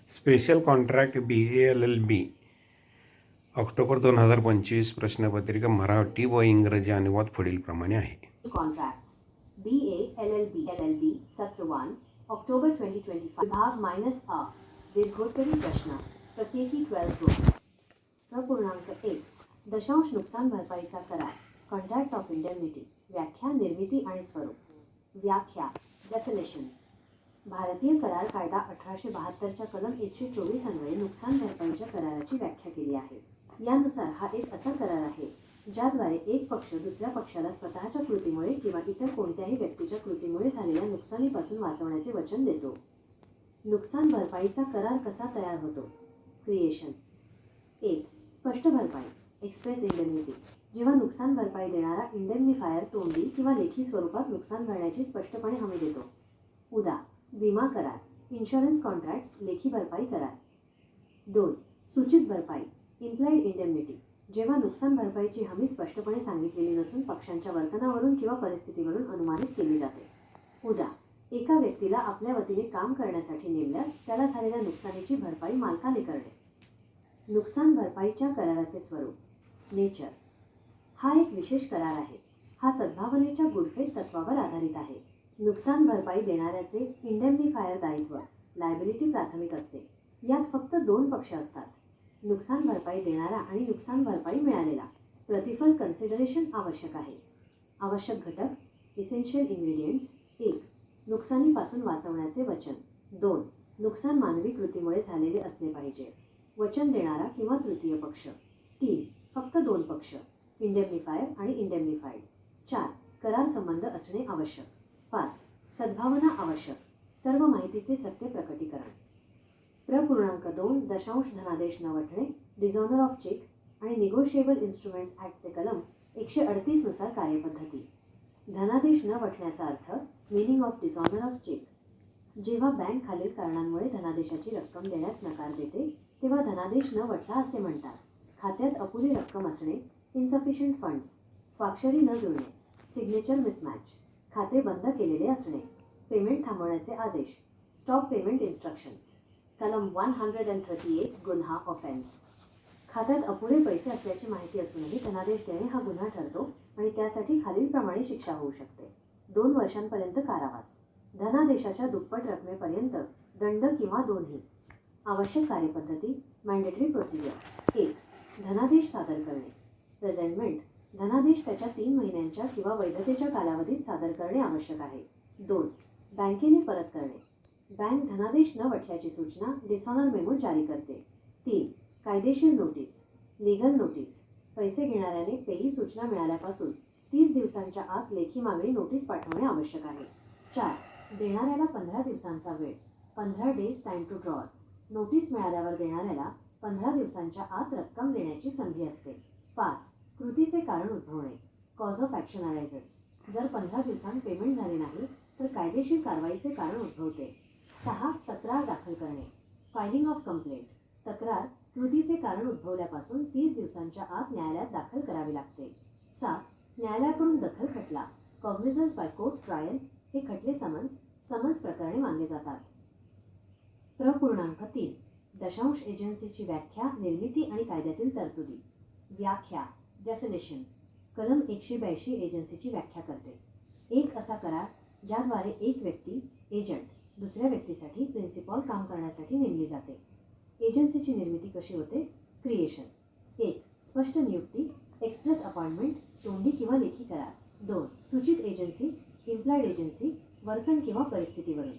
Special contract BALLB October 2025 प्रश्नपत्रिका मराठी व इंग्रजी अनुवाद पुढीलप्रमाणे आहे. कॉन्ट्रॅक्ट्स BALLB सत्र 1 ऑक्टोबर 2025 विभाग -A दीर्घोत्तरी प्रश्न प्रत्येकी 12 गुण. प्रपूर्णांक 1 दशांश नुकसान भरपाईचा करार कॉन्ट्रॅक्ट ऑफ इंडेमनिटी. व्याख्या, निर्मिती आणि स्वरूप. व्याख्या डेफिनेशन. भारतीय करार कायदा 1872च्या कलम 124 अन्वये नुकसान भरपाईच्या कराराची व्याख्या केली आहे. यानुसार हा एक असा करार आहे ज्याद्वारे एक पक्ष दुसऱ्या पक्षाला स्वतःच्या कृतीमुळे किंवा इतर कोणत्याही व्यक्तीच्या कृतीमुळे झालेल्या नुकसानीपासून वाचवण्याचे वचन देतो. नुकसान भरपाईचा करार कसा तयार होतो? क्रिएशन. 1. स्पष्ट भरपाई एक्सप्रेस इंडेमनिटी. जेव्हा नुकसान भरपाई देणारा इंडेमनिफायर तोंडी किंवा लेखी स्वरूपात नुकसान भरण्याची स्पष्टपणे हमी देतो. उदा. विमा करार, इन्शुरन्स कॉन्ट्रॅक्ट्स, लेखी भरपाई करार. 2. सूचित भरपाई इम्प्लाइड इंडेमनिटी. जेव्हा नुकसान भरपाईची हमी स्पष्टपणे सांगितलेली नसून पक्षांच्या वर्तनावरून किंवा परिस्थितीवरून अनुमानित केली जाते. उदा. एका व्यक्तीला आपल्या वतीने काम करण्यासाठी नेमल्यास त्याला झालेल्या नुकसानीची भरपाई मालकाने करणे. नुकसान भरपाईच्या कराराचे स्वरूप. नेचर. हा एक विशेष करार आहे. हा सद्भावनेच्या गुडफेथ तत्वावर आधारित आहे. नुकसान भरपाई देणाऱ्याचे इंडेमनिफायर दायित्व लायबिलिटी प्राथमिक असते. यात फक्त 2 पक्ष असतात, नुकसान भरपाई देणारा आणि नुकसान भरपाई मिळालेला. प्रतिफल कन्सिडरेशन आवश्यक आहे. आवश्यक घटक इसेन्शियल इंग्रेडियंट्स. 1. नुकसानीपासून वाचवण्याचे वचन. 2. नुकसान मानवी कृतीमुळे झालेले असले पाहिजे. वचन देणारा किंवा तृतीय पक्ष. 3. फक्त 2 पक्ष इंडेमनिफायर आणि इंडेमनिफाईड. 4. करार संबंध असणे आवश्यक. 5. सद्भावना आवश्यक. सर्व माहितीचे सत्य प्रकटीकरण. प्रपूर्णांक 2 दशांश धनादेश न वटणे, डिझॉनर ऑफ चेक आणि निगोशिएबल इन्स्ट्रुमेंट्स ॲक्टचे कलम 138 नुसार कार्यपद्धती. धनादेश न वटण्याचा अर्थ meaning of dishonour of cheque. जेव्हा बँक खालील कारणांमुळे धनादेशाची रक्कम देण्यास नकार देते तेव्हा धनादेश न वटला असे म्हणतात. खात्यात अपुरी रक्कम असणे, इन्सफिशियंट फंड्स, स्वाक्षरी न जुळणे, सिग्नेचर मिसमॅच, खाते बंद केलेले असणे, पेमेंट थांबवण्याचे आदेश, स्टॉप पेमेंट इन्स्ट्रक्शन्स. कलम 138 गुन्हा ऑफेन्स. खात्यात अपुरे पैसे असल्याची माहिती असूनही धनादेश देणे हा गुन्हा ठरतो आणि त्यासाठी खालीलप्रमाणे शिक्षा होऊ शकते. 2 वर्षांपर्यंत कारावास, धनादेशाच्या दुप्पट रकमेपर्यंत दंड किंवा दोन्ही. आवश्यक कार्यपद्धती मॅन्डेटरी प्रोसिजर. 1. धनादेश सादर करणे. प्रेझेंटमेंट. धनादेश त्याच्या 3 महिन्यांच्या किंवा वैधतेच्या कालावधीत सादर करणे आवश्यक आहे. 2. बँकेने परत करणे. बँक धनादेश न वटल्याची सूचना डिसऑनर मेमो जारी करते. 3. कायदेशीर नोटीस लीगल नोटीस. पैसे घेणाऱ्याने पेयी सूचना मिळाल्यापासून 30 दिवसांच्या आत लेखी मागणी नोटीस पाठवणे आवश्यक आहे. 4. देणाऱ्याला 15 दिवसांचा वेळ 15 days time to draw. Notice मिळाल्यावर देणाऱ्याला 15 दिवसांच्या आत रक्कम देण्याची संधी असते. 5. कृतीचे कारण उद्भवणे कॉज ऑफ ॲक्शन अरायझेस. जर 15 दिवसांत पेमेंट झाले नाही तर कायदेशीर कारवाईचे कारण उद्भवते. 6. तक्रार दाखल करणे फायलिंग ऑफ कंप्लेंट. तक्रार कृतीचे कारण उद्भवल्यापासून 30 दिवसांच्या आत न्यायालयात दाखल करावी लागते. 7. न्यायालयाकडून दखल खटला कॉग्निझन्स बाय कोर्ट ट्रायल. हे खटले समन्स प्रकरणे मानले जातात. प्रपूर्णांक 3 दशांश एजन्सीची व्याख्या, निर्मिती आणि कायद्यातील तरतुदी. व्याख्या डेफिनेशन. कलम 182 एजन्सीची व्याख्या करते. एक असा करार ज्याद्वारे एक व्यक्ती एजंट दुसऱ्या व्यक्तीसाठी प्रिन्सिपॉल काम करण्यासाठी नेमली जाते. एजन्सीची निर्मिती कशी होते? क्रिएशन. 1. स्पष्ट नियुक्ती एक्सप्रेस अपॉइंटमेंट, तोंडी किंवा लेखी करार. 2. सूचित एजन्सी इम्प्लाइड एजन्सी, वर्तन किंवा परिस्थितीवरून.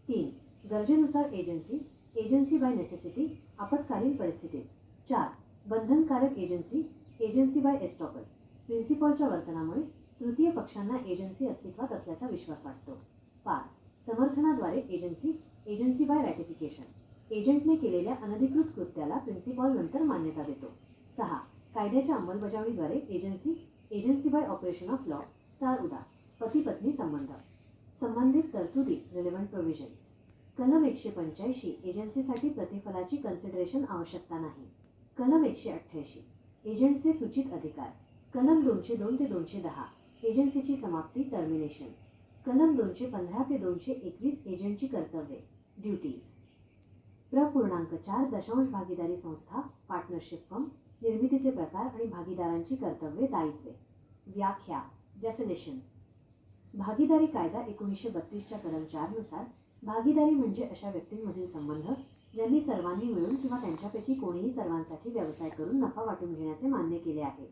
3. गरजेनुसार एजन्सी बाय नेसेसिटी, आपत्कालीन परिस्थितीत. 4. बंधनकारक एजन्सी बाय एस्टॉपल. प्रिन्सिपॉलच्या वर्तनामुळे तृतीय पक्षांना एजन्सी अस्तित्वात असल्याचा विश्वास वाटतो. 5. समर्थनाद्वारे एजन्सी बाय रॅटिफिकेशन. एजंटने केलेल्या अनधिकृत कृत्याला प्रिन्सिपॉल नंतर मान्यता देतो. 6. कायद्याच्या अंमलबजावणीद्वारे agency by operation of law. Star उदा. पती पत्नी संबंध. संबंधित तरतुदी रिलेव्हंट प्रोव्हिजन्स. कलम 185 एजन्सीसाठी प्रतिफलाची कन्सिडरेशन आवश्यकता नाही. कलम 188 एजंटचे सूचित अधिकार. कलम 202 ते 210 एजन्सीची समाप्ती टर्मिनेशन. कलम 215 ते 221 एजंटची कर्तव्ये ड्युटीज. 4 भागीदारी संस्था पार्टनरशिप फर्म, निर्मितीचे प्रकार आणि भागीदारांची कर्तव्ये दायित्वे. व्याख्या डेफिनेशन. भागीदारी कायदा 1932च्या कलम 4 नुसार भागीदारी म्हणजे अशा व्यक्तींमधील संबंध ज्यांनी सर्वांनी मिळून किंवा त्यांच्यापैकी कोणीही सर्वांसाठी व्यवसाय करून नफा वाटून घेण्याचे मान्य केले आहे.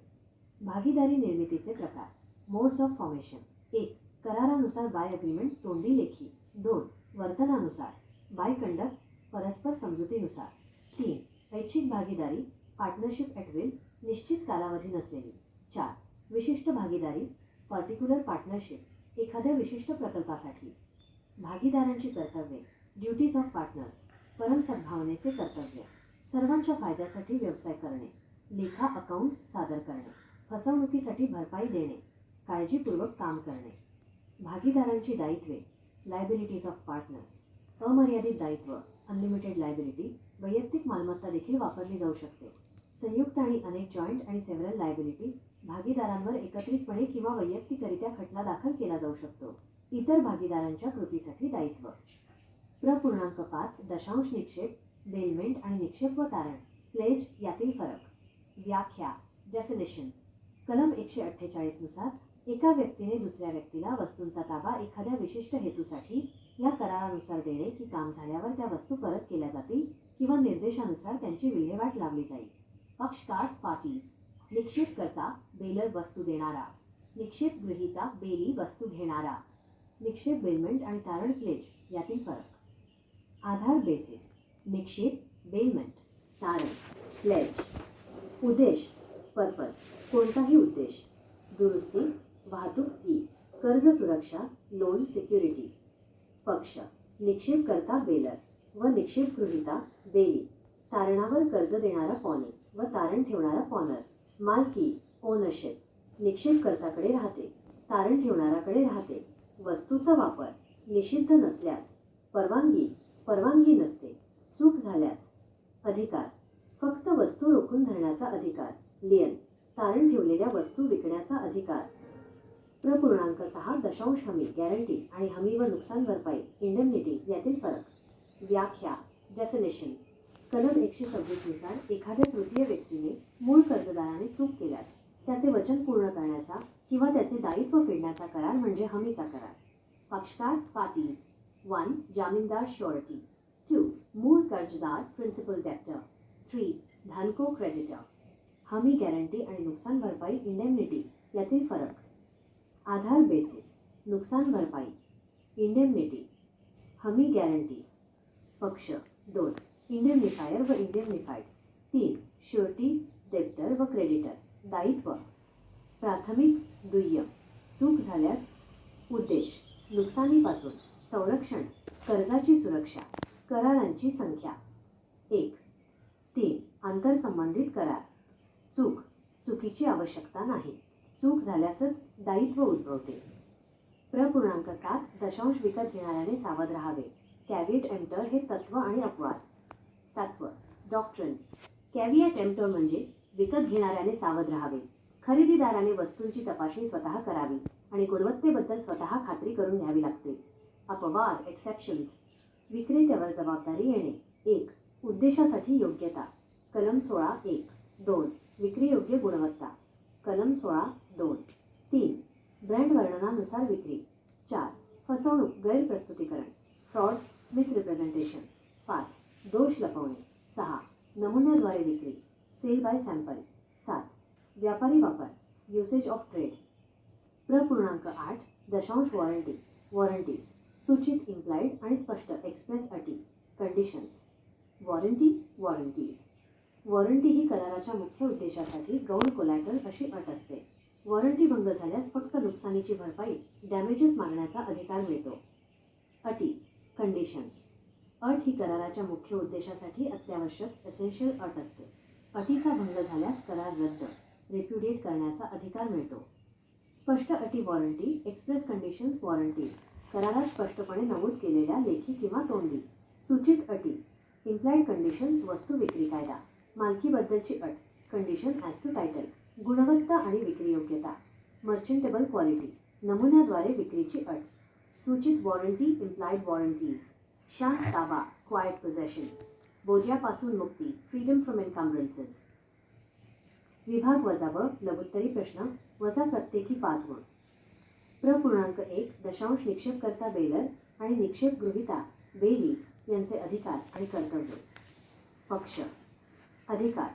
भागीदारी निर्मितीचे प्रकार. Modes of formation. 1. करारानुसार बाय अग्रीमेंट तोंडी लेखी. 2. वर्तनानुसार बाय कंडक्ट परस्पर समजुतीनुसार. 3. ऐच्छिक भागीदारी पार्टनरशिप ॲट विल निश्चित कालावधी नसलेली. 4. विशिष्ट भागीदारी पर्टिक्युलर पार्टनरशिप एखाद्या विशिष्ट प्रकल्पासाठी. भागीदारांची कर्तव्ये. ड्युटीज ऑफ पार्टनर्स परमसद्भावनेचे कर्तव्य. सर्वांच्या फायद्यासाठी व्यवसाय करणे. लेखा अकाउंट्स सादर करणे. फसवणुकीसाठी भरपाई देणे. काळजीपूर्वक काम करणे. भागीदारांची दायित्वे. Liabilities of partners. अमर्यादित दायित्व अनलिमिटेड लायबिलिटी वैयक्तिक मालमत्ता देखील वापरली जाऊ शकते. संयुक्त आणि अनेक जॉईंट आणि सेव्हरल लायबिलिटी भागीदारांवर एकत्रितपणे किंवा वैयक्तिकरित्या खटला दाखल केला जाऊ शकतो. इतर भागीदारांच्या कृतीसाठी दायित्व. 5 दशांश निक्षेप बेलमेंट आणि निक्षेप व तारण प्लेज यातील फरक. व्याख्या डेफिनेशन. कलम 148 नुसार एका व्यक्तीने दुसऱ्या व्यक्तीला वस्तूंचा ताबा एखाद्या विशिष्ट हेतूसाठी या करारानुसार देणे की काम झाल्यावर त्या वस्तू परत केल्या जातील किंवा निर्देशानुसार त्यांची विल्हेवाट लावली जाईल. पक्षकार पार्टीज. निक्षेपकर्ता बेलर वस्तू देणारा. निक्षेप गृहीता बेली वस्तू घेणारा. निक्षेप बेलमेंट आणि तारण प्लेज यातील फरक. आधार बेसिस. निक्षेप बेलमेंट तारण प्लेज. उद्देश पर्पज कोणताही उद्देश. दुरुस्ती वाहतूक ई कर्ज सुरक्षा लोन सिक्युरिटी. पक्ष निक्षेपकर्ता बेलर व निक्षेपगृहीता बेली. तारणावर कर्ज देणारा पॉने व तारण ठेवणारा पॉनर. मालकी ओनरशिप निक्षेपकर्ताकडे राहते, तारण ठेवणाऱ्याकडे राहते. वस्तूचा वापर निषिद्ध नसल्यास. परवानगी नसते. चूक झाल्यास. अधिकार फक्त वस्तू रोखून धरण्याचा अधिकार. लियन तारण ठेवलेल्या वस्तू विकण्याचा अधिकार. 6 दशांश हमी गॅरंटी आणि हमी व नुकसान भरपाई इंडेमनिटी यातील फरक. व्याख्या डेफिनेशन. कलम 126 नुसार एखाद्या तृतीय व्यक्तीने मूळ कर्जदाराने चूक केल्यास त्याचे वचन पूर्ण करण्याचा किंवा त्याचे दायित्व फेडण्याचा करार म्हणजे हमीचा करार. पक्षकार पार्टीज. 1. जामीनदार श्योरिटी. 2. मूळ कर्जदार प्रिन्सिपल डेप्टर. 3. धनको क्रेडिटर. हमी गॅरंटी आणि नुकसान भरपाई इंडेमनिटी यातील फरक. आधार बेसिस नुकसान भरपाई. इंडेमनिटी हमी गॅरंटी. पक्ष 2. इंडेमनिफायर व इंडेमनिफाईड. 3. श्युरिटी डेप्टर व क्रेडिटर. दायित्व प्राथमिक दुय्यम. चूक झाल्यास. उद्देश नुकसानीपासून संरक्षण कर्जाची सुरक्षा. करारांची संख्या. 1. 3. आंतरसंबंधित करार. चुकीची आवश्यकता नाही. चूक झाल्यासच दायित्व उद्भवते. 7 दशांश विकत घेणाऱ्याने सावध राहावे. कॅव्हिएट एम्प्टर हे तत्व आणि अपवाद. तत्व डॉक्ट्रिन. कॅव्हिएट एम्प्टर म्हणजे विकत घेणाऱ्याने सावध राहावे. खरेदीदाराने वस्तूंची तपासणी स्वतः करावी आणि गुणवत्तेबद्दल स्वतः खात्री करून घ्यावी लागते. अपवाद एक्सेप्शन्स. विक्रेत्यावर जबाबदारी येणे. 1. उद्देशासाठी योग्यता. कलम 16(1). 2. विक्रीयोग्य गुणवत्ता. कलम 16(2). 3. ब्रँड वर्णनानुसार विक्री. 4. फसवणूक गैरप्रस्तुतीकरण फ्रॉड मिसरिप्रेझेंटेशन. 5. दोष लपवणे. 6. नमुन्याद्वारे विक्री सेल बाय सॅम्पल. 7. व्यापारी वापर युसेज ऑफ ट्रेड. 8 दशांश वॉरंटीज सूचित इम्प्लाइड आणि स्पष्ट एक्सप्रेस अटी कंडिशन्स. वॉरंटीज. वॉरंटी ही कराराच्या मुख्य उद्देशासाठी गौण कोलॅटरल अशी अट असते. वॉरंटी भंग झाल्यास फक्त नुकसानीची भरपाई डॅमेजेस मागण्याचा अधिकार मिळतो. अटी कंडिशन्स. अट ही कराराच्या मुख्य उद्देशासाठी अत्यावश्यक एसेन्शियल अट असते. अटीचा भंग झाल्यास करार रद्द रिप्युडिएट करण्याचा अधिकार मिळतो. स्पष्ट अटी वॉरंटी एक्सप्रेस कंडिशन्स वॉरंटीज करारात स्पष्टपणे नमूद केलेल्या लेखी किंवा तोंडी. सूचित अटी इम्प्लाइड कंडिशन्स वस्तू विक्री कायदा. मालकीबद्दलची अट कंडिशन ॲज टू टायटल. गुणवत्ता आणि विक्रीयोग्यता. मर्चंटेबल क्वालिटी नमुन्याद्वारे विक्रीची अट. सूचित वॉरंटी इम्प्लाइड वॉरंटीज. शांत ताबा क्वाइट पोझेशन. बोज्यापासून मुक्ती, फ्रीडम फ्रॉम एन्कम्ब्रन्सेस. विभाग वजा ब, लघुत्तरी प्रश्न वजा प्रत्येकी 5 गुण. प्र.1 दशांश निक्षेपकर्ता बेलर आणि निक्षेप गृहीता बेली यांचे अधिकार आणि कर्तव्य. पक्ष. अधिकार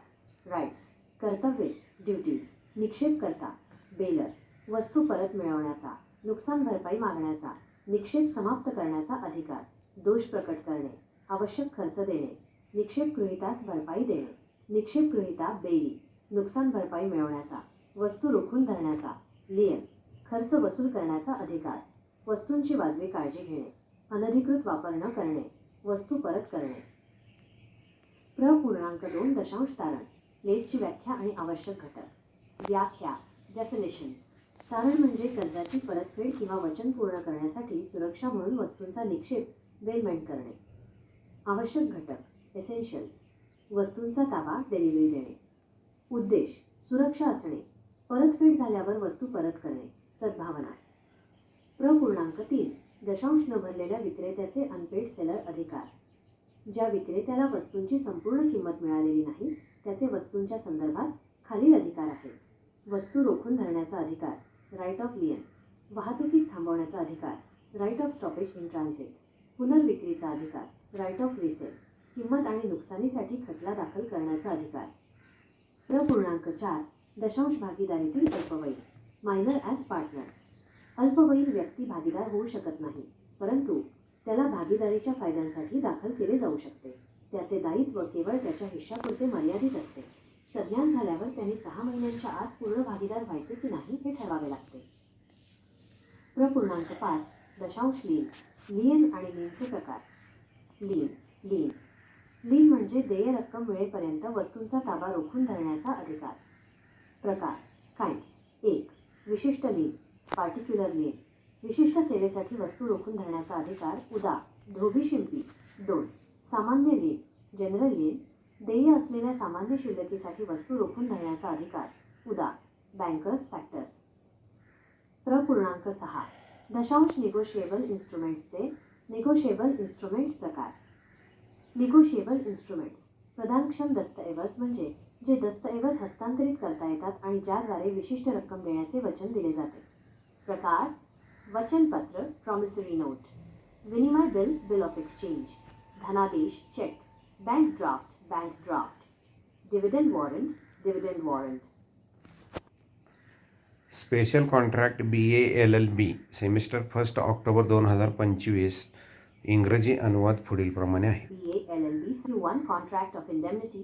राईट्स, कर्तव्ये ड्युटीज. निक्षेपकर्ता बेलर वस्तू परत मिळवण्याचा, नुकसान भरपाई मागण्याचा, निक्षेप समाप्त करण्याचा अधिकार. दोष प्रकट करणे, आवश्यक खर्च देणे, निक्षेप गृहीतास भरपाई देणे. निक्षेप गृहीता बेली नुकसान भरपाई मिळवण्याचा, वस्तू रोखून धरण्याचा. लियन खर्च वसूल करण्याचा अधिकार. वस्तूंची वाजवी काळजी घेणे, अनधिकृत वापर न करणे, वस्तू परत करणे. प्र.2 दशांश तारण लेखची व्याख्या आणि आवश्यक घटक. व्याख्या डेफिनेशन. तारण म्हणजे कर्जाची परतफेड किंवा वचन पूर्ण करण्यासाठी सुरक्षा म्हणून वस्तूंचा निक्षेप बेलमेंट करणे. आवश्यक घटक एसेन्शियल्स. वस्तूंचा ताबा डिलिव्हरी देणे. उद्देश सुरक्षा असणे, परतफेड झाल्यावर वस्तू परत करणे, सद्भावना. प्र.3 दशांश न भरलेल्या विक्रेत्याचे अनपेड सेलर अधिकार. ज्या विक्रेत्याला वस्तूंची संपूर्ण किंमत मिळालेली नाही त्याचे वस्तूंच्या संदर्भात खालील अधिकार आहेत. वस्तू रोखून धरण्याचा अधिकार, राईट ऑफ लियन. वाहतुकीत थांबवण्याचा अधिकार, right of stoppage in transit. पुनर्विक्रीचा अधिकार, राईट ऑफ रिसेल. किंमत आणि नुकसानीसाठी खटला दाखल करण्याचा अधिकार. प्र.4 दशांश भागीदारीतील अल्पवयीन मायनर ॲज पार्टनर. अल्पवयीन व्यक्ती भागीदार होऊ शकत नाही, परंतु त्याला भागीदारीच्या फायद्यांसाठी दाखल केले जाऊ शकते. त्याचे दायित्व केवळ त्याच्या हिश्शापुरते मर्यादित असते. सज्ञान झाल्यावर त्यांनी 6 महिन्यांच्या आत पूर्ण भागीदार व्हायचे की नाही हे ठरवावे लागते. प्र.5 दशांश लीन. लियन आणि लीनचे प्रकार. लीन म्हणजे देय रक्कम मिळेपर्यंत वस्तूंचा ताबा रोखून धरण्याचा अधिकार. प्रकार काइंड्स. 1 विशिष्ट लीन, पार्टिक्युलर लीन. विशिष्ट सेवेसाठी वस्तू रोखून धरण्याचा अधिकार, उदा. धोबी शिंपी. 2 सामान्य लीन, जनरल लीन. देय असलेल्या सामान्य शिल्लकीसाठी वस्तू रोखून धरण्याचा अधिकार, उदा. Bankers factors. प्र.6 दशांश निगोशिएबल इन्स्ट्रुमेंट्सचे. निगोशिएबल इन्स्ट्रुमेंट्स प्रकार. निगोशिएबल इन्स्ट्रुमेंट्स प्रदानक्षम दस्तऐवज म्हणजे जे दस्तऐवज हस्तांतरित करता येतात आणि ज्याद्वारे विशिष्ट रक्कम देण्याचे वचन दिले जाते. प्रकार वचनपत्र, प्रॉमिसरी नोट. विनिमय बिल, बिल ऑफ एक्सचेंज. धनादेश, cheque. Bank draft. Dividend warrant, dividend warrant. Special contract BA LLB semester first October 2025. इंग्रजी अनुवाद पुढीलप्रमाणे आहे. BA LLB 1 Contract of Indemnity.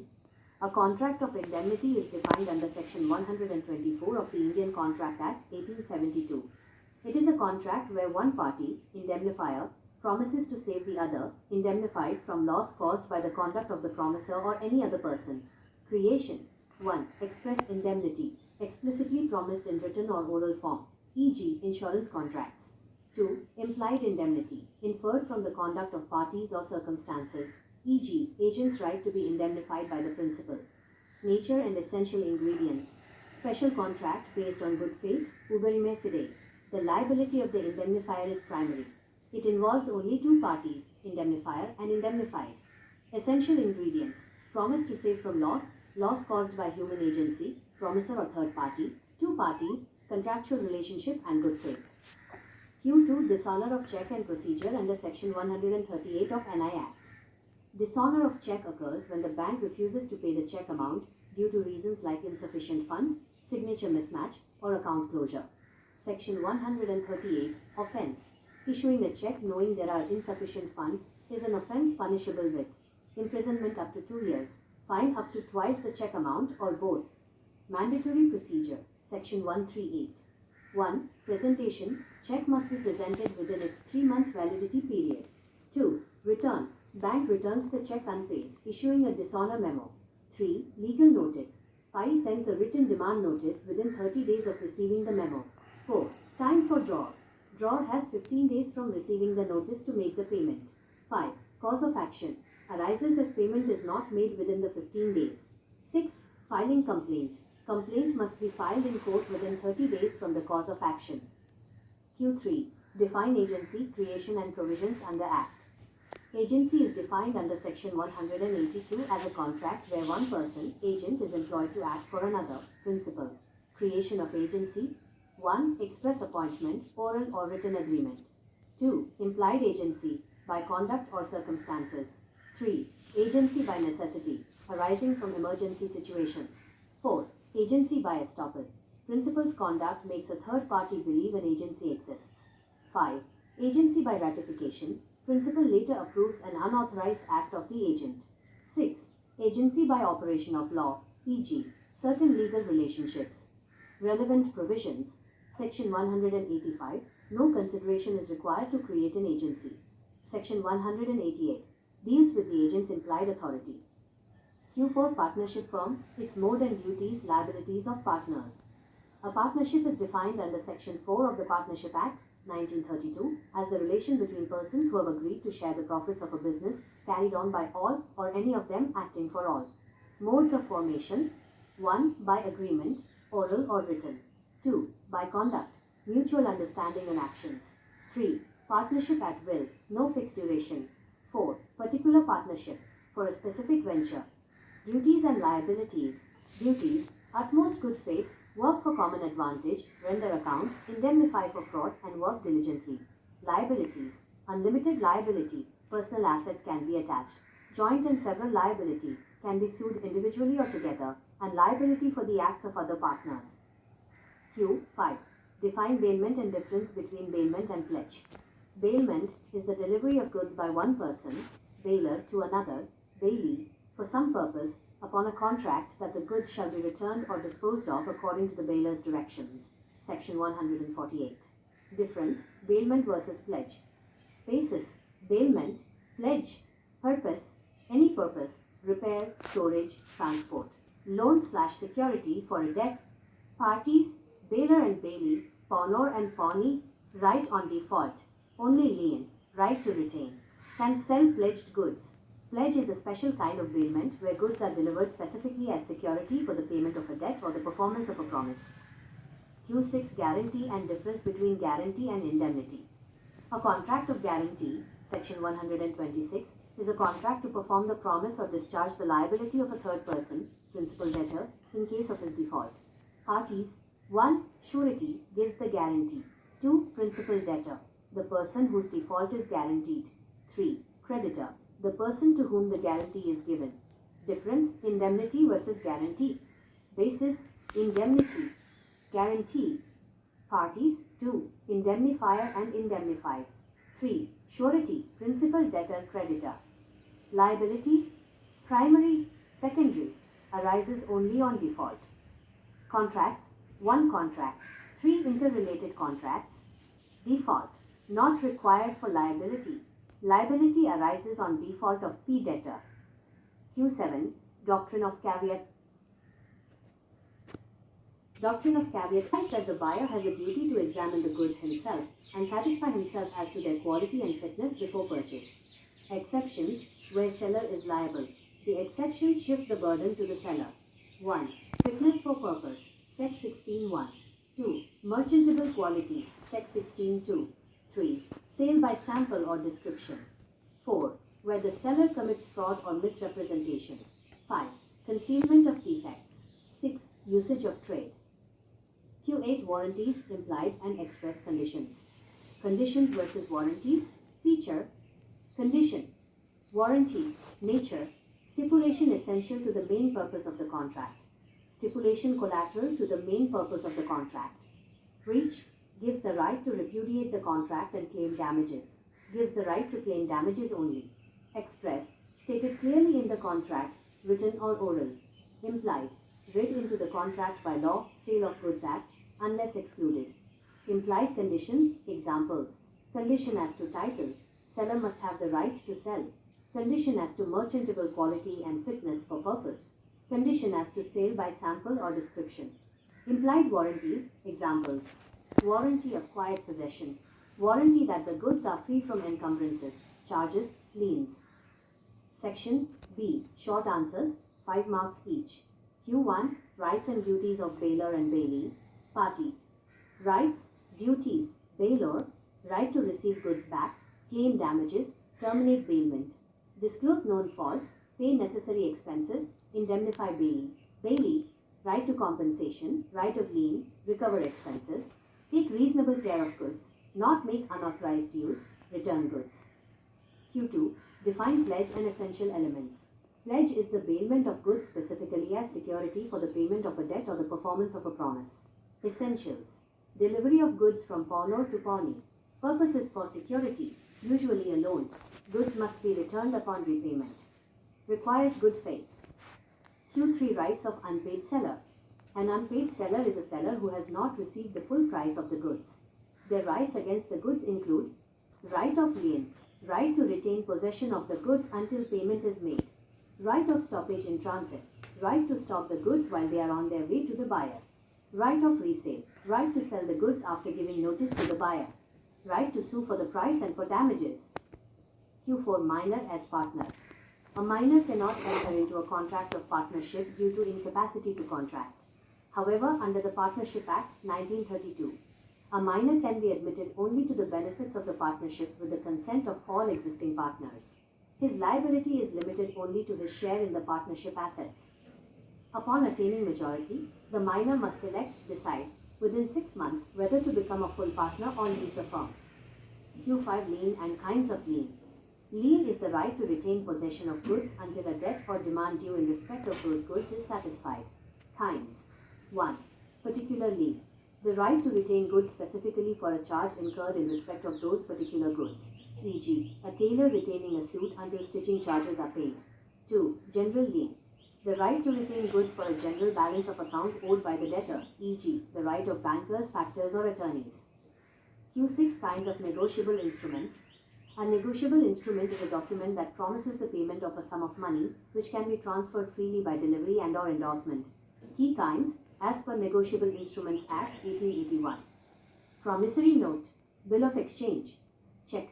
A contract of indemnity is defined under Section 124 of the Indian Contract Act 1872. It is a contract where one party, indemnifier, promises to save the other, indemnified, from loss caused by the conduct of the promisor or any other person. Creation. 1. Express indemnity, explicitly promised in written or oral form, e.g. insurance contracts. 2. Implied indemnity, inferred from the conduct of parties or circumstances, e.g. agent's right to be indemnified by the principal. Nature and essential ingredients. Special contract based on good faith, uberrime fide. The liability of the indemnifier is primary. It involves only two parties, indemnifier and indemnified. Essential ingredients. Promise to save from loss, loss caused by human agency, promisor or third party, two parties, contractual relationship and good faith. Q2. Dishonor of check and procedure under Section 138 of NI Act. Dishonor of check occurs when the bank refuses to pay the check amount due to reasons like insufficient funds, signature mismatch, or account closure. Section 138. Offense. Issuing a check knowing there are insufficient funds is an offense punishable with imprisonment up to 2 years, fine up to twice the check amount or both. Mandatory procedure. Section 138. 1. Presentation. Check must be presented within its 3-month validity period. 2. Return. Bank returns the check unpaid, issuing a dishonor memo. 3. Legal notice. PI sends a written demand notice within 30 days of receiving the memo. 4. Time for drawer. Drawer has 15 days from receiving the notice to make the payment. 5. Cause of action. Arises if payment is not made within the 15 days. 6. Filing complaint. Complaint must be filed in court within 30 days from the cause of action. Q3. Define agency, creation and provisions under Act. Agency is defined under Section 182 as a contract where one person, agent, is employed to act for another, principal. Creation of agency. 1. Express appointment, oral or written agreement. 2. Implied agency, by conduct or circumstances. 3. Agency by necessity, arising from emergency situations. 4. Agency by estoppel. Principal's conduct makes a third party believe an agency exists. 5. Agency by ratification. Principal later approves an unauthorized act of the agent. 6. Agency by operation of law, e.g., certain legal relationships. Relevant provisions. Section 185. No consideration is required to create an agency. Section 188. Deals with the agent's implied authority. Q4 Partnership Firm, its mode and duties, liabilities of partners. A partnership is defined under Section 4 of the Partnership Act, 1932, as the relation between persons who have agreed to share the profits of a business carried on by all or any of them acting for all. Modes of formation. 1. By agreement, oral or written. 2. By conduct, mutual understanding and actions. 3. Partnership at will, no fixed duration. 4. Particular partnership, for a specific venture. Duties and liabilities. Duties, utmost good faith, work for common advantage, render accounts, indemnify for fraud, and work diligently. Liabilities. Unlimited liability, personal assets can be attached. Joint and several liability, can be sued individually or together, and liability for the acts of other partners. Q5. Define bailment and difference between bailment and pledge. Bailment is the delivery of goods by one person, bailer, to another, bailee, for some purpose, upon a contract that the goods shall be returned or disposed of according to the bailer's directions. Section 148. Difference, bailment versus pledge. Basis, bailment, pledge, purpose, any purpose, repair, storage, transport. Loan/security for a debt. Parties, bailer and bailee, pawnor and pawnee, right on default. Only lien, right to retain. Can sell pledged goods. Pledge is a special kind of bailment where goods are delivered specifically as security for the payment of a debt or the performance of a promise. Q6 Guarantee and difference between guarantee and indemnity. A contract of guarantee, Section 126, is a contract to perform the promise or discharge the liability of a third person, principal debtor, in case of his default. Parties. 1. Surety gives the guarantee. 2. Principal debtor, the person whose default is guaranteed. 3. Creditor, the person to whom the guarantee is given. Difference, indemnity versus guarantee. Basis, indemnity. Guarantee. Parties. 2. Indemnifier and indemnified. 3. Surety, principal debtor, creditor. Liability. Primary, secondary, arises only on default. Contracts. 1 contract. 3 interrelated contracts. Default, not required for liability. Liability arises on default of P debtor. Q7. Doctrine of caveat. Doctrine of caveat says that the buyer has a duty to examine the goods himself and satisfy himself as to their quality and fitness before purchase. Exceptions, where seller is liable. The exceptions shift the burden to the seller. 1. Fitness for purpose, Sec 16.1. 2. Merchantable quality, Sec 16.2. 3. Sale by sample or description. 4. Where the seller commits fraud or misrepresentation. 5. Concealment of defects. 6. Usage of trade. Q8 Warranties, implied and express conditions. Conditions versus warranties. Feature. Condition. Warranty. Nature. Stipulation essential to the main purpose of the contract. Stipulation collateral to the main purpose of the contract. Breach. Gives the right to repudiate the contract and claim damages. Gives the right to claim damages only. Express. Stated clearly in the contract, written or oral. Implied. Read into the contract by law, Sale of Goods Act, unless excluded. Implied conditions, examples. Condition as to title. Seller must have the right to sell. Condition as to merchantable quality and fitness for purpose. Condition as to sale by sample or description. Implied warranties, examples. Warranty of quiet possession. Warranty that the goods are free from encumbrances, charges, liens. Section B. Short answers, 5 marks each. Q1. Rights and duties of bailer and bailee. Party. Rights, duties, bailor, right to receive goods back, claim damages, Terminate bailment. Disclose known faults, pay necessary expenses, indemnify bailee. Bailee, right to compensation, right of lien, recover expenses, take reasonable care of goods, not make unauthorized use, return goods. Q2. Define pledge and essential elements. Pledge is the bailment of goods specifically as security for the payment of a debt or the performance of a promise. Essentials. Delivery of goods from pawnee to pawnee. Purpose is for security, usually a loan. Goods must be returned upon repayment. Requires good faith. Q3. Rights of unpaid seller. An unpaid seller is a seller who has not received the full price of the goods. Their rights against the goods include right of lien, right to retain possession of the goods until payment is made, right of stoppage in transit, right to stop the goods while they are on their way to the buyer, right of resale, right to sell the goods after giving notice to the buyer, right to sue for the price and for damages. Q4. Minor as partner. A minor cannot enter into a contract of partnership due to incapacity to contract. However, under the Partnership Act 1932, a minor can be admitted only to the benefits of the partnership with the consent of all existing partners. His liability is limited only to his share in the partnership assets. Upon attaining majority, the minor must decide within 6 months whether to become a full partner or leave the firm. Q5. Lien and kinds of lien. Lien is the right to retain possession of goods until a debt or demand due in respect of those goods is satisfied. Kinds. 1. Particular lien. The right to retain goods specifically for a charge incurred in respect of those particular goods, e.g., a tailor retaining a suit until stitching charges are paid. 2. General lien. The right to retain goods for a general balance of account owed by the debtor, e.g., the right of bankers, factors, or attorneys. Q6. Kinds of negotiable instruments. A negotiable instrument is a document that promises the payment of a sum of money, which can be transferred freely by delivery and/or endorsement. Key kinds, as per Negotiable Instruments Act 1881. Promissory note, bill of exchange, check.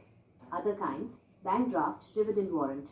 Other kinds, bank draft, dividend warrant.